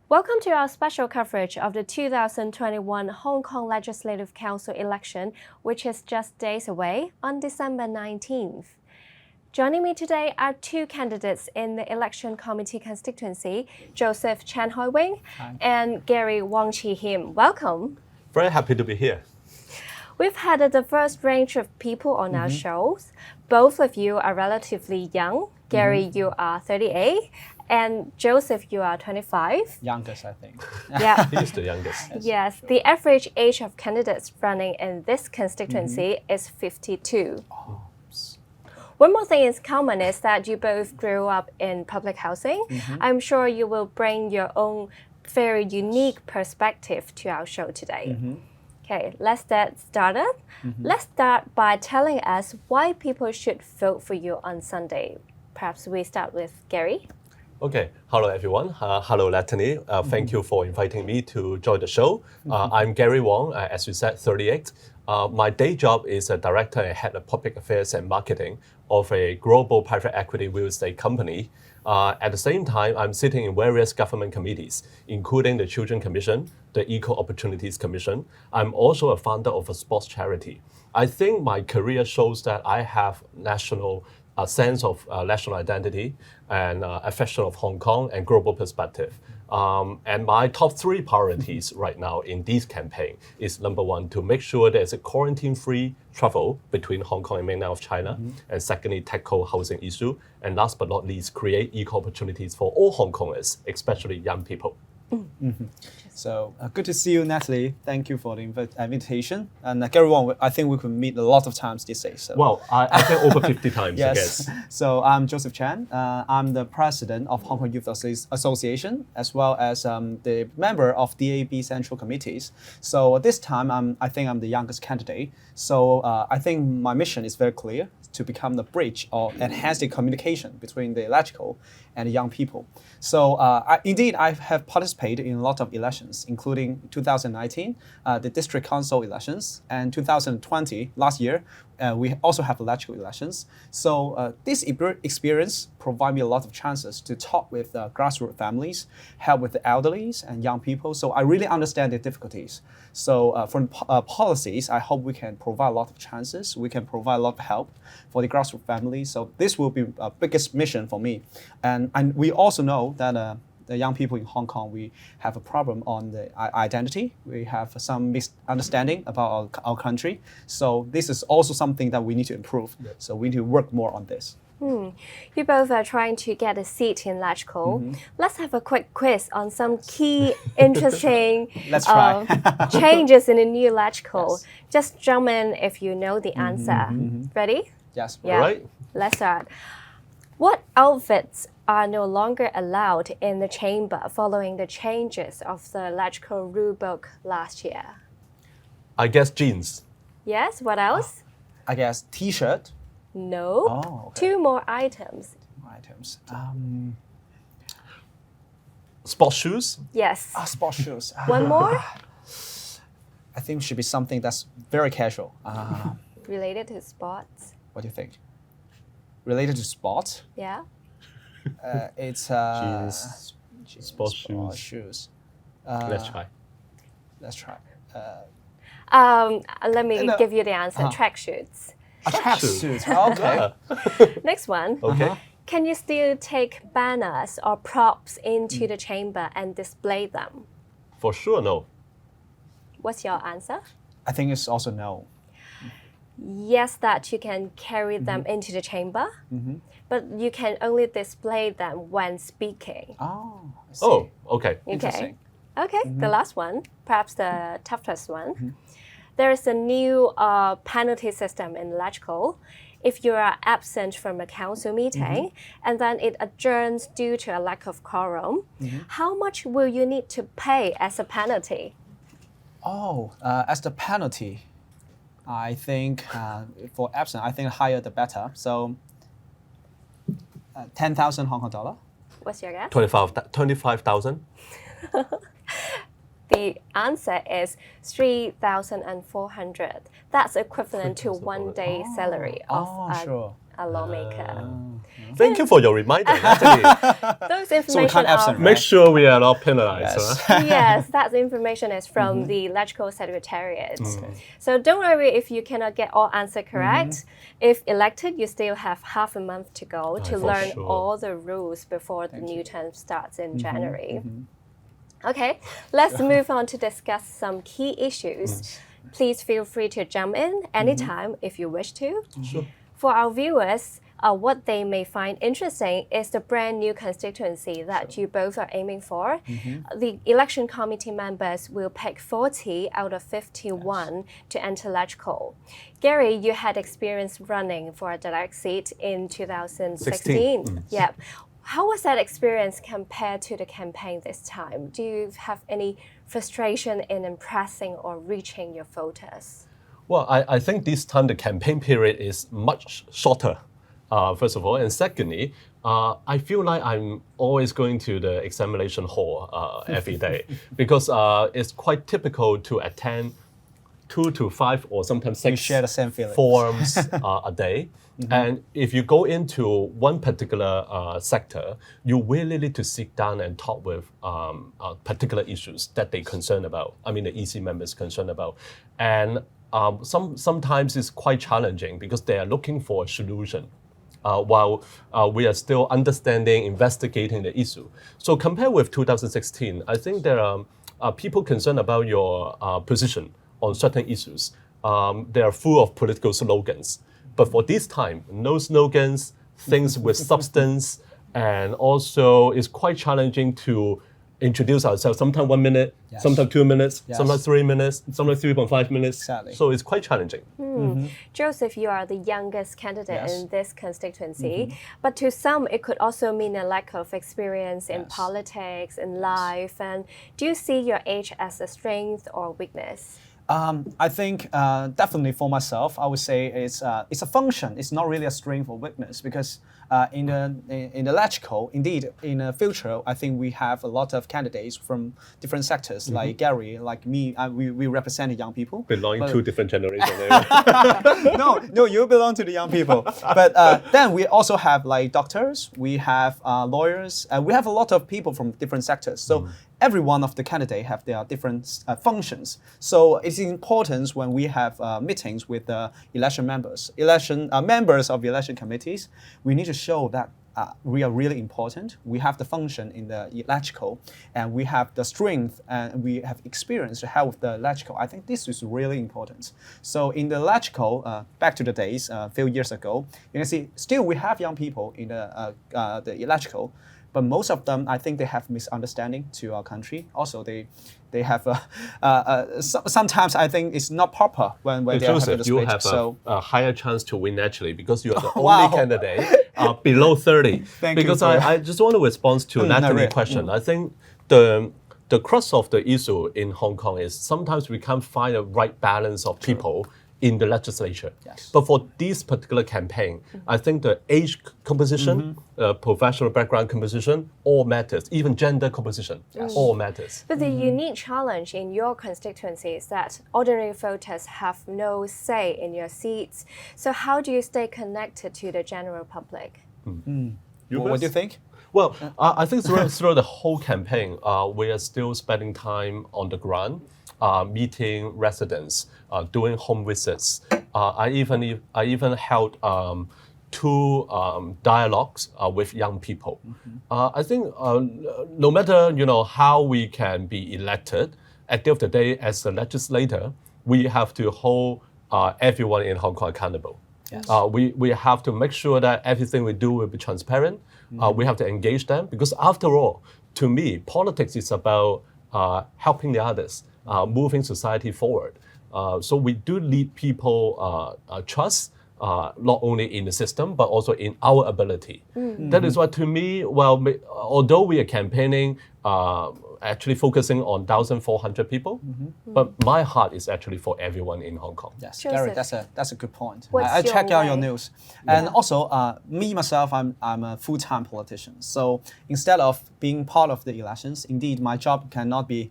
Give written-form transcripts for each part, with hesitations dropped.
Welcome to our special coverage of the 2021 Hong Kong Legislative Council election, which is just days away on December 19th. Joining me today are two candidates in the election committee constituency, Joseph Chan Hoi-wing and Gary Wong Chi-him. Welcome. Very happy to be here. We've had a diverse range of people on our shows. Both of you are relatively young. Gary, you are 38. And Joseph, you are 25. Youngest, I think. Yeah. He is the youngest. Yes, the average age of candidates running in this constituency is 52. One more thing is common is that you both grew up in public housing. I'm sure you will bring your own very unique perspective to our show today. Okay, let's get started. Let's start by telling us why people should vote for you on Sunday. Perhaps we start with Gary. Okay, hello everyone. Hello Latany. Thank you for inviting me to join the show. I'm Gary Wong, as you said, 38. My day job is a director and head of public affairs and marketing of a global private equity real estate company. At the same time, I'm sitting in various government committees, including the Children Commission, the Equal Opportunities Commission. I'm also a founder of a sports charity. I think my career shows that I have a sense of national identity and affection of Hong Kong and global perspective. And my top three priorities right now in this campaign is number one, to make sure there's a quarantine-free travel between Hong Kong and mainland of China. And secondly, tackle housing issue. And last but not least, create equal opportunities for all Hong Kongers, especially young people. So good to see you, Natalie. Thank you for the invitation. And Gary Wong, I think we could meet a lot of times these days. So. Well, I think over 50 times, Yes. I guess. So I'm Joseph Chan. I'm the president of Hong Kong Youth Association, as well as the member of DAB Central Committees. So this time, I think I'm the youngest candidate. So I think my mission is very clear, to become the bridge or enhance the communication between the electoral and the young people. So indeed, I have participated in a lot of elections, including 2019, the district council elections, and 2020, last year, we also have electoral elections. So this experience provides me a lot of chances to talk with grassroots families, help with the elderly and young people. So I really understand the difficulties. So from policies, I hope we can provide a lot of chances. We can provide a lot of help for the grassroots families. So this will be a biggest mission for me. And we also know that the young people in Hong Kong, we have a problem on the identity. We have some misunderstanding about our country. So this is also something that we need to improve. So we need to work more on this. You both are trying to get a seat in electoral. Let's have a quick quiz on some key interesting Let's try. changes in the new electoral. Yes. Just jump in if you know the answer. Ready? Yes. Yeah. All right. Let's start. What outfits are no longer allowed in the chamber following the changes of the electoral rule book last year? I guess jeans. Yes, what else? I guess T-shirt. No. Oh, okay. Two more items. Items. Sports shoes. Yes. Sports shoes. One more I think should be something that's very casual. related to sports. What do you think? Related to sports? Yeah. It's Jeans. Sports shoes. Let's try. Let's try. Let me No. give you the answer. Track shoots. Tracksuit. Okay. Next one. Okay. Can you still take banners or props into the chamber and display them? For sure, no. What's your answer? I think it's also no. Yes, that you can carry them into the chamber, but you can only display them when speaking. Oh, I see. Oh, okay. Interesting. Okay, the last one, perhaps the toughest one. There is a new penalty system in electoral. If you are absent from a council meeting and then it adjourns due to a lack of quorum, how much will you need to pay as a penalty? Oh, as the penalty, I think for absent, I think higher the better. So 10,000 Hong Kong dollar. What's your guess? 25,000. The answer is 3,400. That's equivalent to 1 day salary of sure. a lawmaker. Thank you for your reminder, Natalie. Those So we information can't absent, are Make sure we are not penalized. Yes. Huh? yes, that information is from the electoral secretariat. So don't worry if you cannot get all answer correct. If elected, you still have half a month to go to for learn sure. all the rules before the new term starts in January. Okay, let's move on to discuss some key issues. Please feel free to jump in anytime if you wish to. Sure. For our viewers, what they may find interesting is the brand new constituency that you both are aiming for. The election committee members will pick 40 out of 51 to enter electoral. Gary, you had experience running for a direct seat in 2016. Yep. How was that experience compared to the campaign this time? Do you have any frustration in impressing or reaching your voters? Well, I think this time the campaign period is much shorter, first of all. And secondly, I feel like I'm always going to the examination hall every day because it's quite typical to attend 2 to 5 or sometimes 6 share the same feeling. forums a day. And if you go into one particular sector, you really need to sit down and talk with particular issues that they concern about. I mean, the EC members concerned about. And sometimes it's quite challenging because they are looking for a solution while we are still understanding, investigating the issue. So compared with 2016, I think there are people concerned about your position on certain issues. They are full of political slogans. But for this time, no slogans, things with substance, and also it's quite challenging to introduce ourselves. Sometimes 1 minute, sometimes 2 minutes, sometimes 3 minutes, sometimes 3.5 minutes. Exactly. So it's quite challenging. Joseph, you are the youngest candidate in this constituency, but to some it could also mean a lack of experience in politics, in life. And do you see your age as a strength or weakness? I think definitely for myself, I would say it's a function. It's not really a strength or weakness because in the electoral, indeed, in the future, I think we have a lot of candidates from different sectors, like Gary, like me. We represent young people. Belonging to different generations. No, you belong to the young people. But then we also have like doctors, we have lawyers, we have a lot of people from different sectors. So every one of the candidates have their different functions. So it's important when we have meetings with the members of the election committees, we need to show that we are really important. We have the function in the electoral, and we have the strength, and we have experience to help with the electoral. I think this is really important. So in the electoral, back to the days a few years ago, you can see still we have young people in the electoral. But most of them, I think they have misunderstanding to our country. Also, they have sometimes I think it's not proper when they are having the you speech. have a higher chance to win actually because you are the only candidate below 30. Thank you because for I just want to respond to Natalie's question. I think the crux of the issue in Hong Kong is sometimes we can't find a right balance of people in the legislature. But for this particular campaign, I think the age composition, professional background composition, all matters. Even gender composition, all matters. But the unique challenge in your constituency is that ordinary voters have no say in your seats. So how do you stay connected to the general public? What do you think? Well, I think through the whole campaign, we are still spending time on the ground, meeting residents, doing home visits. I even held 2 dialogues with young people. I think no matter how we can be elected, at the end of the day, as a legislator, we have to hold everyone in Hong Kong accountable. We have to make sure that everything we do will be transparent. We have to engage them because after all, to me, politics is about helping the others, moving society forward. So we do need people trust, not only in the system, but also in our ability. That is why to me, well, although we are campaigning actually focusing on 1,400 people, but my heart is actually for everyone in Hong Kong. Yes, Joseph, Gary, that's a good point. what's I check out your way? news, and also me myself, I'm a full-time politician. So instead of being part of the elections, indeed my job cannot be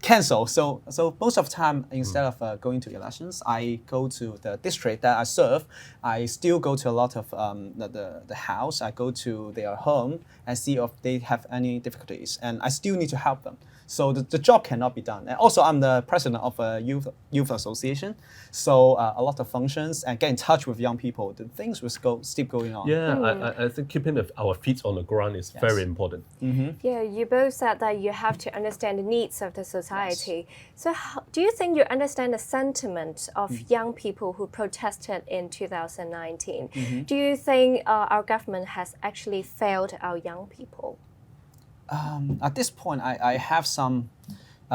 cancelled. So most of the time, instead of going to elections, I go to the district that I serve. I still go to a lot of the house. I go to their home and see if they have any difficulties, and I still need to help them. So the job cannot be done. And also, I'm the president of a youth association, so a lot of functions and get in touch with young people. The things will still going on. Yeah, I think keeping our feet on the ground is very important. Yeah, you both said that you have to understand the needs of the society. So do you think you understand the sentiment of young people who protested in 2019? Do you think our government has actually failed our young people? At this point, I have some,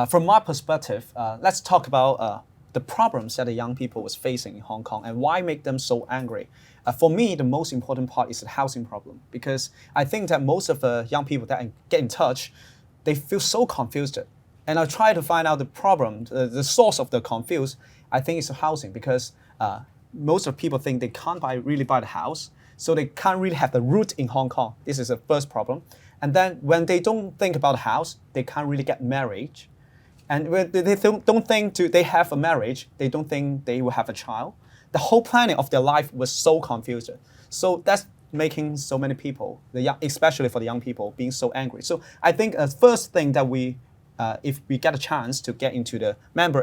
from my perspective, let's talk about the problems that the young people was facing in Hong Kong and why make them so angry. For me, the most important part is the housing problem, because I think that most of the young people that get in touch, they feel so confused. And I try to find out the problem, the source of the confuse. I think it's the housing, because most of people think they can't really buy the house, so they can't really have the root in Hong Kong. This is the first problem. And then when they don't think about a house, they can't really get married. And when they don't think they have a marriage, they don't think they will have a child. The whole planning of their life was so confused. So that's making so many people, especially for the young people, being so angry. So I think the first thing that if we get a chance to get into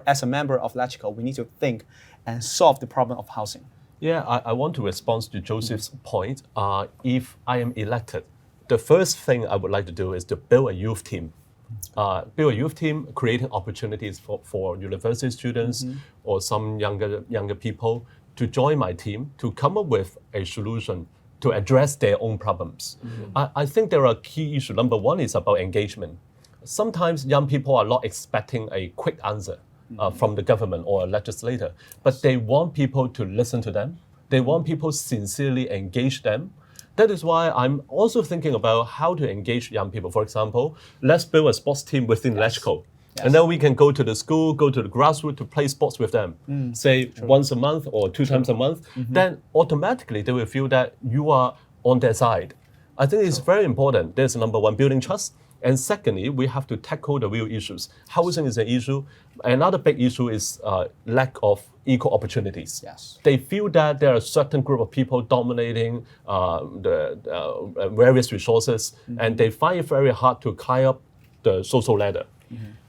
as a member of Legco, we need to think and solve the problem of housing. Yeah, I want to respond to Joseph's point. If I am elected, the first thing I would like to do is to build a youth team. Creating opportunities for university students or some younger people to join my team to come up with a solution to address their own problems. I think there are key issues. Number one is about engagement. Sometimes young people are not expecting a quick answer from the government or a legislator, but they want people to listen to them. They want people sincerely engage them. That is why I'm also thinking about how to engage young people. For example, let's build a sports team within Legco. And then we can go to the school, go to the grassroots to play sports with them, say once a month or two times a month. Then automatically they will feel that you are on their side. I think it's very important. There's number one, building trust. And secondly, we have to tackle the real issues. Housing is an issue. Another big issue is lack of equal opportunities. Yes. They feel that there are a certain group of people dominating the various resources, and they find it very hard to climb up the social ladder.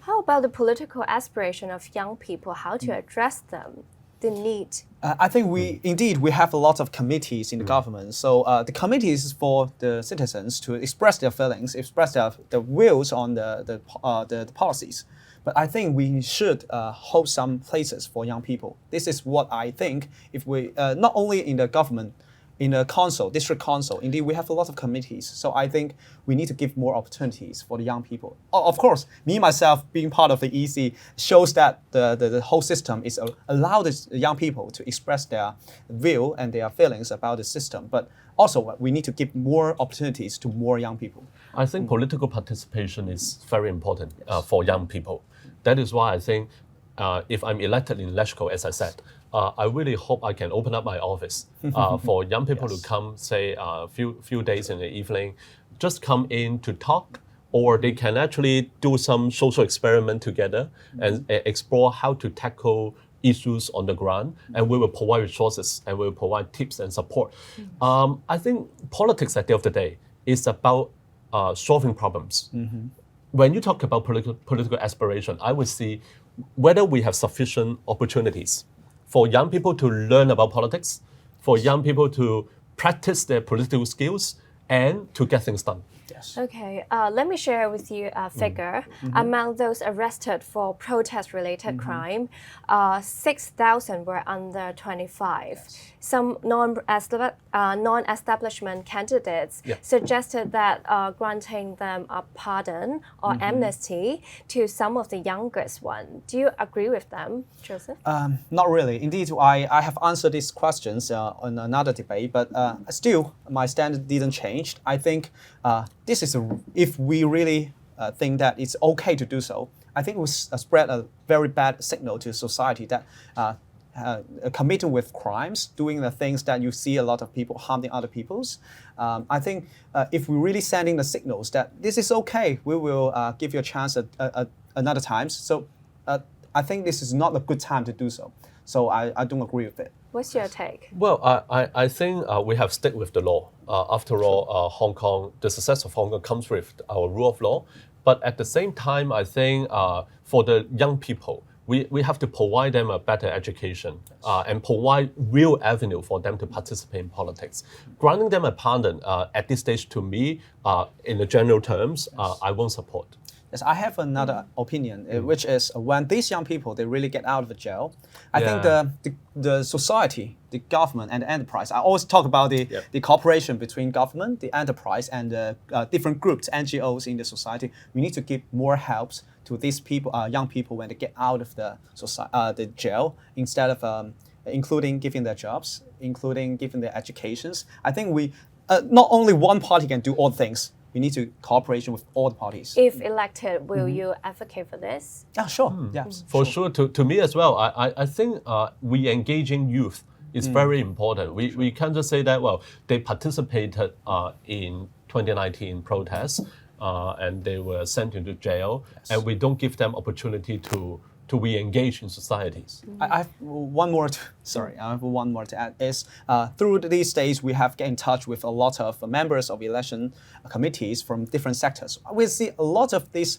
How about the political aspiration of young people? How to address them? The need? I think we have a lot of committees in the government. So the committees is for the citizens to express their feelings, express their wills on the policies. But I think we should hold some places for young people. This is what I think. If we not only in the government, in the council, district council, indeed we have a lot of committees. So I think we need to give more opportunities for the young people. Of course, me myself being part of the EC shows that the whole system is allow the young people to express their view and their feelings about the system. But also we need to give more opportunities to more young people. I think political participation is very important for young people. That is why I think if I'm elected in Legco, as I said, I really hope I can open up my office for young people to come, say, a few days in the evening, just come in to talk, or they can actually do some social experiment together and explore how to tackle issues on the ground, and we will provide resources and we will provide tips and support. I think politics at the end of the day is about solving problems. When you talk about political aspiration, I would see whether we have sufficient opportunities for young people to learn about politics, for young people to practice their political skills, and to get things done. Yes. Okay, let me share with you a figure. Among those arrested for protest-related crime, 6,000 were under 25. Some non-establishment candidates suggested that granting them a pardon or amnesty to some of the youngest ones. Do you agree with them, Joseph? Not really. Indeed, I have answered these questions on another debate, but still, my stand didn't change. I think this is if we really think that it's okay to do so, I think it will spread a very bad signal to society that committing with crimes, doing the things that you see a lot of people harming other people's. I think if we're really sending the signals that this is okay, we will give you a chance another time. So I think this is not a good time to do so. So I don't agree with it. What's your take? Well, I think we have stick with the law. After all, Hong Kong, the success of Hong Kong comes with our rule of law. But at the same time, I think for the young people, we have to provide them a better education and provide real avenue for them to participate in politics. Granting them a pardon at this stage, to me, in the general terms, I won't support. Yes, I have another opinion, which is when these young people, they really get out of the jail, I think the society, the government and the enterprise, I always talk about the cooperation between government, the enterprise and the different groups, NGOs in the society. We need to give more helps to these people, young people when they get out of the jail, instead of including giving their jobs, including giving their educations. I think we, not only one party can do all things. We need to cooperation with all the parties. If elected, will you advocate for this? Yeah, sure. Yes, for sure. To me as well, I think re-engaging youth is very important. We can't just say that, well, they participated in 2019 protests and they were sent into jail, and we don't give them opportunity to re-engage in societies. I have one more. I have one more to add. Is through these days we have get in touch with a lot of members of election committees from different sectors. We see a lot of these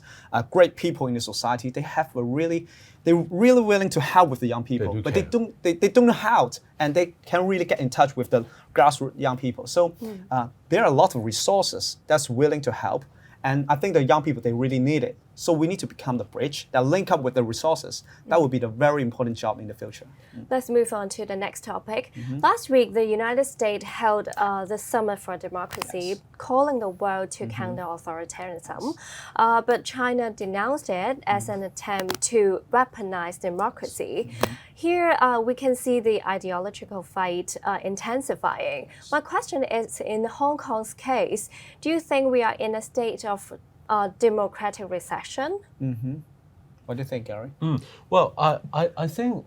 great people in the society. They're really willing to help with the young people, but they don't know how, and they can really get in touch with the grassroots young people. So there are a lot of resources that's willing to help. And I think the young people, they really need it. So we need to become the bridge that link up with the resources. That will be the very important job in the future. Let's move on to the next topic. Last week, the United States held the Summit for Democracy, calling the world to counter authoritarianism. But China denounced it as an attempt to weaponize democracy. Here, we can see the ideological fight intensifying. My question is, in Hong Kong's case, do you think we are in a state of democratic recession? What do you think, Gary? Well, I think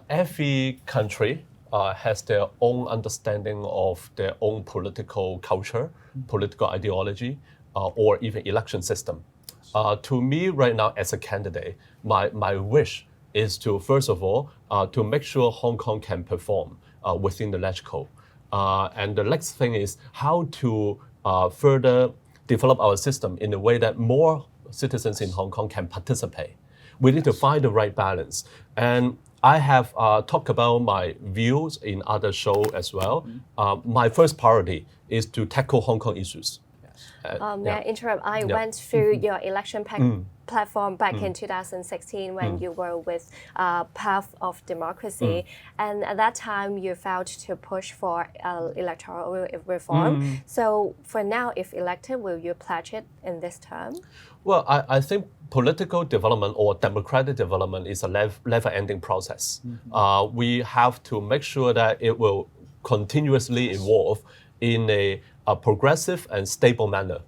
every country has their own understanding of their own political culture, political ideology, or even election system. To me, right now, as a candidate, my wish is to, first of all, to make sure Hong Kong can perform within the electoral. And the next thing is how to further develop our system in a way that more citizens in Hong Kong can participate. We need to find the right balance. And I have talked about my views in other shows as well. My first priority is to tackle Hong Kong issues. May I interrupt? I went through your election platform back in 2016 when you were with Path of Democracy. And at that time, you vowed to push for electoral reform. So for now, if elected, will you pledge it in this term? Well, I think political development or democratic development is a never-ending process. We have to make sure that it will continuously evolve in a progressive and stable manner.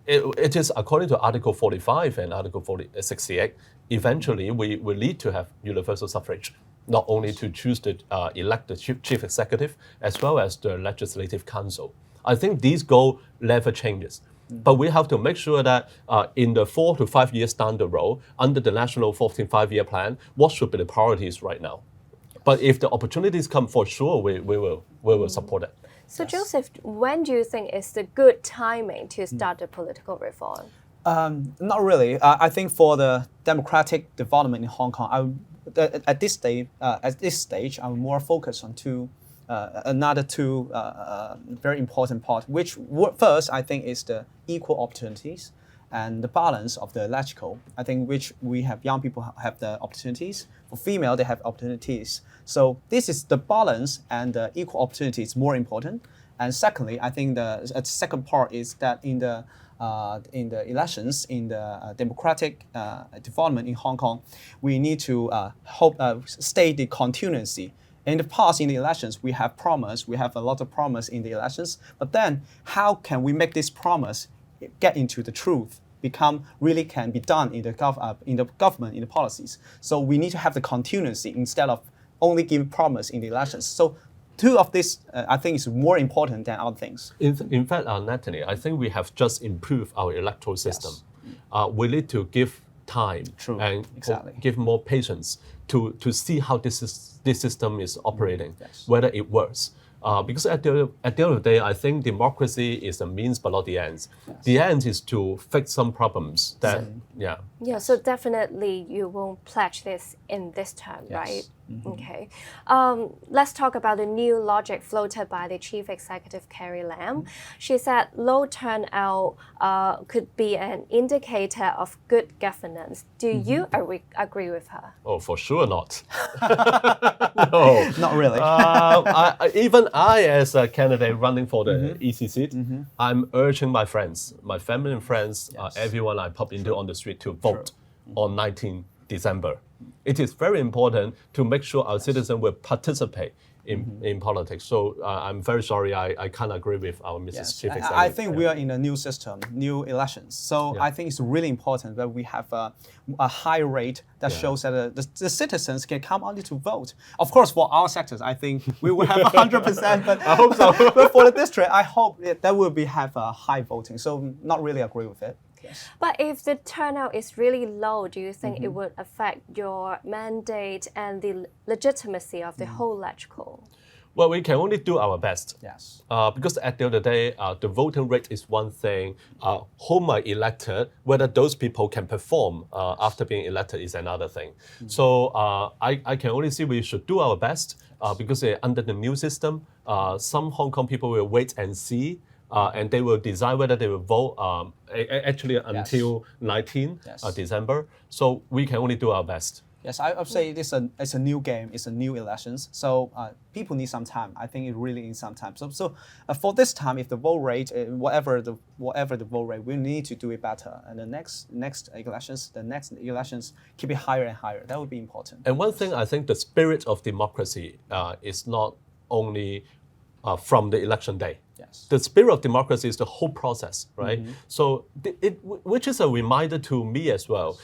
It is according to Article 45 and Article 68, eventually we will need to have universal suffrage, not only to choose the elect the chief executive as well as the legislative council. I think these goal never changes. But we have to make sure that in the 4 to 5 years down the road, under the National 14th Five-Year Plan, what should be the priorities right now? But if the opportunities come, for sure, we will support it. So Joseph, when do you think is the good timing to start the political reform? Not really. I think for the democratic development in Hong Kong, at this stage, I'm more focused on another two very important parts. Which first, I think, is the equal opportunities and the balance of the electoral. I think which we have young people have the opportunities. For female, they have opportunities. So this is the balance and the equal opportunity is more important. And secondly, I think the second part is that in the elections, in the democratic development in Hong Kong, we need to state the continuity. In the past, in the elections, we have a lot of promise in the elections. But then, how can we make this promise get into the truth? really can be done in the government, in the policies. So we need to have the continuity instead of only giving promise in the elections. So two of these, I think, is more important than other things. In fact, Natalie, I think we have just improved our electoral system. We need to give time and give more patience to see how this system is operating, whether it works. Because at the end of the day, I think democracy is the means but not the ends. The end is to fix some problems that, Yeah, so definitely you won't pledge this in this term, right? Okay. Let's talk about the new logic floated by the Chief Executive Carrie Lam. She said low turnout could be an indicator of good governance. Do you agree with her? Oh, for sure not. No. Not really. Even I, as a candidate running for the EC seat, I'm urging my friends, my family and friends, everyone I pop into on the street to vote on 19 December. It is very important to make sure our citizens will participate in politics. So I'm very sorry, I can't agree with our Mrs. Chief Executive. I think we are in a new system, new elections. So I think it's really important that we have a high rate that shows that the citizens can come only to vote. Of course, for our sectors, I think we will have 100%. But I hope so. But for the district, I hope that will have a high voting. So not really agree with it. Yes. But if the turnout is really low, do you think it would affect your mandate and the legitimacy of the whole electoral? Well, we can only do our best. Yes. Because at the end of the day, the voting rate is one thing. Whom I elected, whether those people can perform after being elected is another thing. So I can only see we should do our best because under the new system, some Hong Kong people will wait and see. And they will decide whether they will vote actually until 19 December. So we can only do our best. Yes, I would say it's a new game, it's a new elections. So people need some time. I think it really needs some time. So for this time, if the vote rate, whatever the vote rate, we need to do it better. And the next elections, keep it higher and higher. That would be important. And one thing I think the spirit of democracy is not only from the election day. Yes. The spirit of democracy is the whole process, right? So which is a reminder to me as well.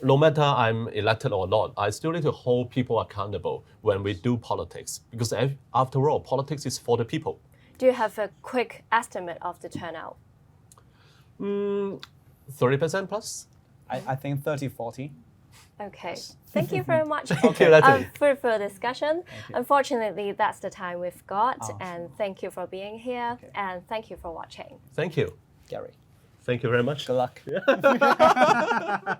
No matter I'm elected or not, I still need to hold people accountable when we do politics. Because after all, politics is for the people. Do you have a quick estimate of the turnout? 30% plus? I think 30-40. Okay. Thank you very much for the discussion. Unfortunately, that's the time we've got. And thank you for being here. And thank you for watching. Thank you. Gary. Thank you very much. Good luck. Wow.